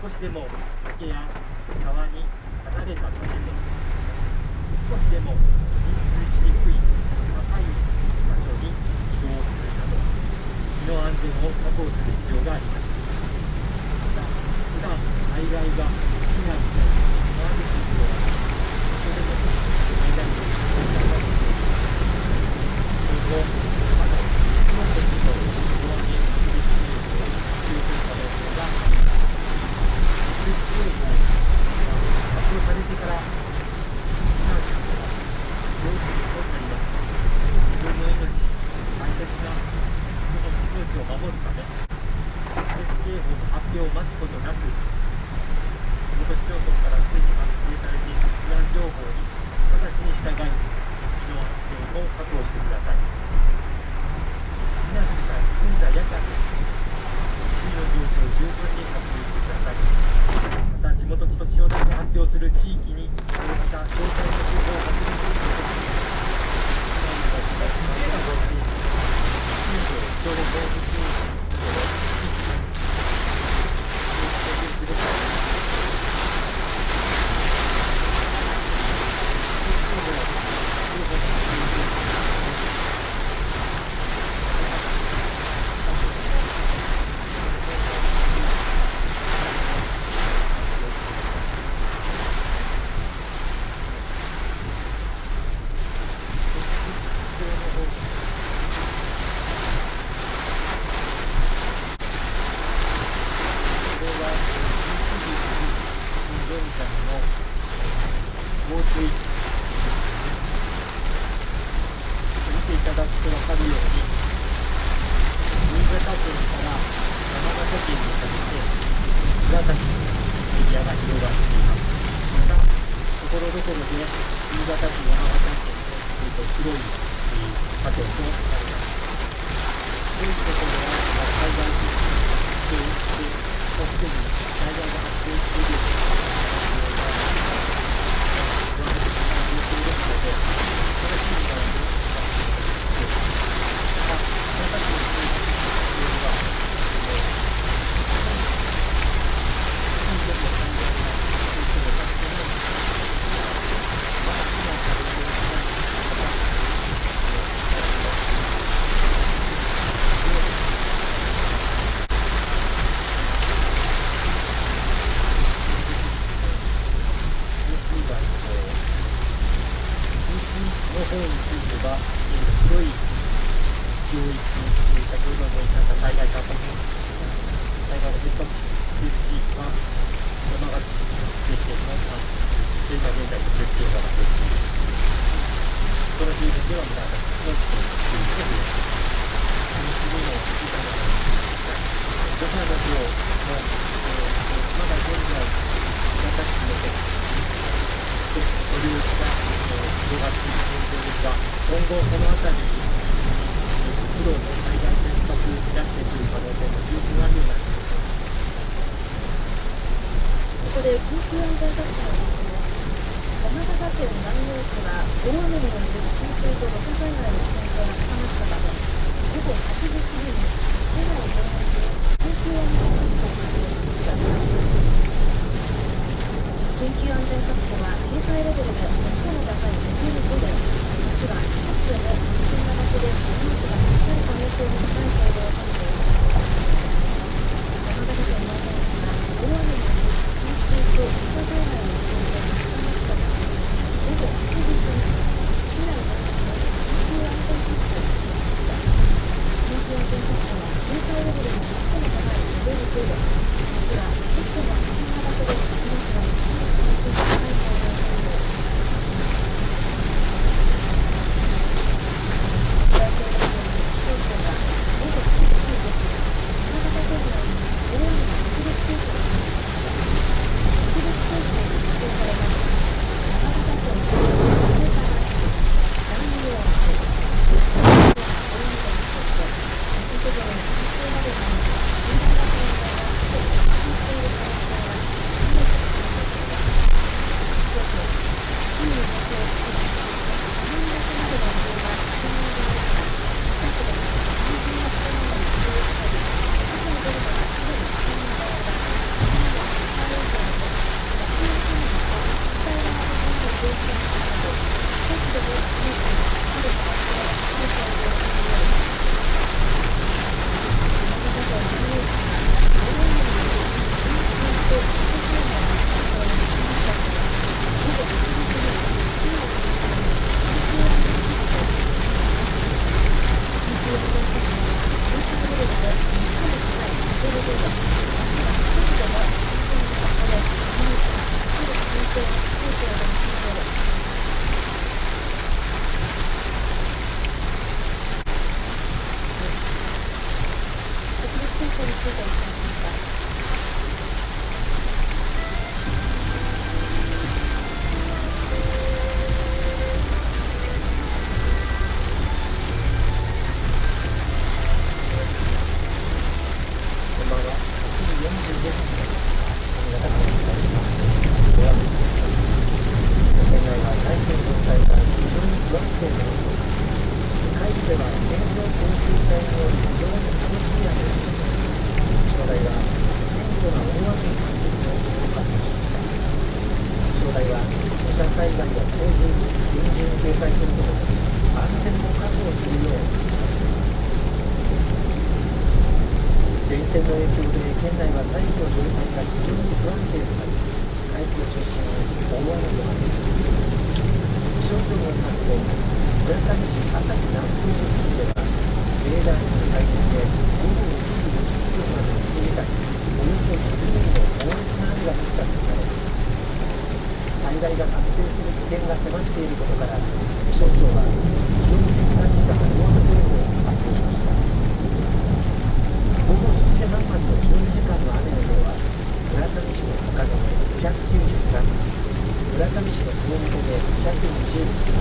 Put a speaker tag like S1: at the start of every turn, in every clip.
S1: 少しでも崖や川に離れた場所で、少しでも浸水しにくい高い場所に移動するなど、身の安全を確保する必要があります。また、普段災害が起きないと思われる地域では、そこでも災害の危険があります。今後、まだ火の時と大雨による被害を発生する可能性があります。特別警報が発表されてから避難するのは要注意となります。自分の命、大切な人の命を守るため、特別警報の発表を待つことなく、地元市町村からすでに発表されている避難情報に直ちに従い、身の安全を確保してください。避難する際、現在夜間です。周囲の状況を十分に確認してください。また、地元気象台が発表する地域にこうした詳細な情報を確認することができます。避難の場所が避難をしている近所、人の動物に
S2: に関する情報を発表しました。気象台は土砂災害や洪水に厳重に警戒するとともに安全を確保するよう前線の影響で県内は大気の状態が非常に不安定となり、大気を中心に大雨となっています。気象庁によりますと、村上市朝日南東の地区ではレーダーによる解析で午後1時10分までの1時間におよそ10ミリの猛烈な雨が降ったとされます。災害が発生する危険が迫っていることから、気象庁は非常に短時間大雨情報を発表しました。午後7時半までの12時間の雨の量は、村上市の高野で293ミリ、村上市の熊本で220ミリ、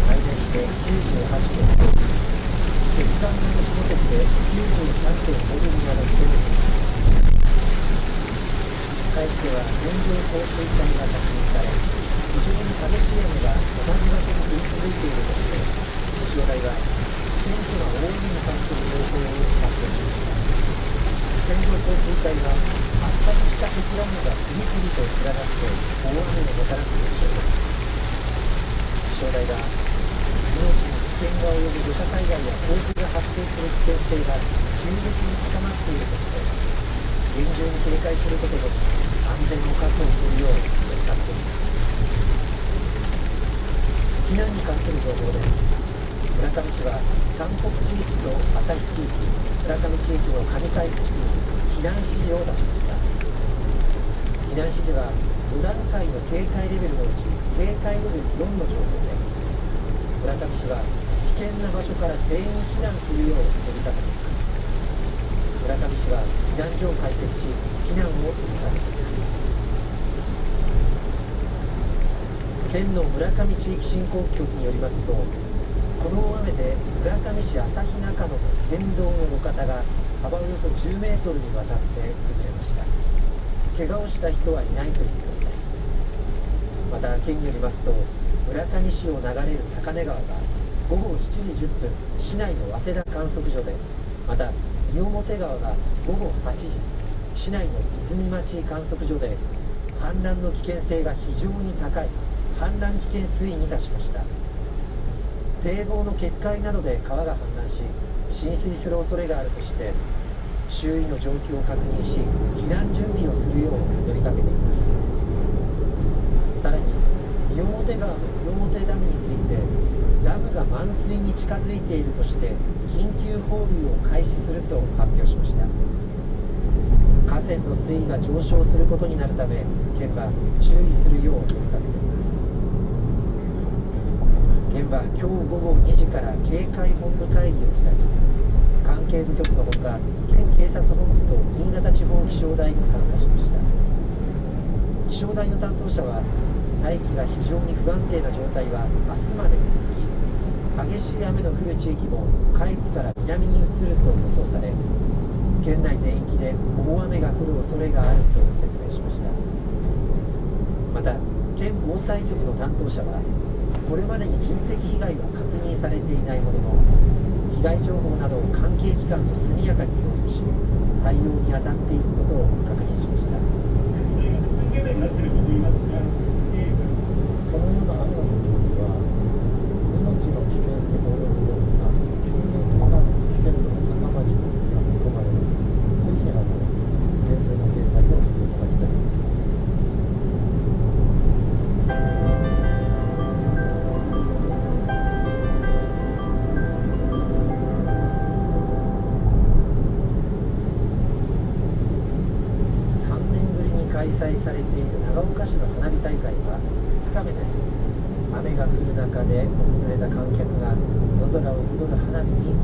S2: 海田市で98.5ミリ、関川村の下関で93.5ミリなどとなっています。海域では線状降水帯が確認され、非常に激しい雨が同じ場所に降り続いているとして、気象台は顕著な大雨に関する情報を発表しました。線状降水帯は発達した積乱雲が次々と連なって大雨をもたらす現象です。気象台が命に危険が及ぶ土砂災害や洪水が発生する危険性が急激に高まっているとして、厳重に警戒することと安全を確保するよう呼びかけています。避難に関する情報です。村上市は山北地域と朝日地域、村上地域の上海地区に避難指示を出しました。避難指示は5段階の警戒レベルのうち警戒レベル4の情報で、村上市は危険な場所から全員避難するよう呼びかけています。村上市は避難所を開設し、避難を呼びかけています。県の村上地域振興局によりますと、この大雨で村上市朝日中野の県道の路肩が幅およそ10メートルにわたって崩れました。怪我をした人はいないということです。また県によりますと、村上市を流れる高根川が午後7時10分市内の早稲田観測所で、また三表川が午後8時市内の泉町観測所で氾濫の危険性が非常に高い氾濫危険水位に達しました。堤防の決壊などで川が氾濫し浸水する恐れがあるとして、周囲の状況を確認し避難準備をするよう呼びかけています。さらに三表川の三表ダムについて、ダムが満水に近づいているとして緊急放流を開始すると発表しました。河川の水位が上昇することになるため、県は注意するよう呼びかけています。県は今日午後2時から警戒本部会議を開き、関係部局のほか県警察本部と新潟地方気象台も参加しました。気象台の担当者は、大気が非常に不安定な状態は明日まで続き、激しい雨の降る地域も下越から南に移ると予想され、県内全域で大雨が降る恐れがあると説明しました。また県防災局の担当者は、これまでに人的被害は確認されていないものの、被害情報などを関係機関と速やかに共有し、対応に当たっていくことを確認しました。
S3: そのような雨の時には、命の危険に及ぶような急激な危険度の高まりが見込まれます。ぜひ厳重な警戒をしていただきたいと思います。
S2: 開催されている長岡市の花火大会は2日目です。雨が降る中で訪れた観客が夜空を彩る花火に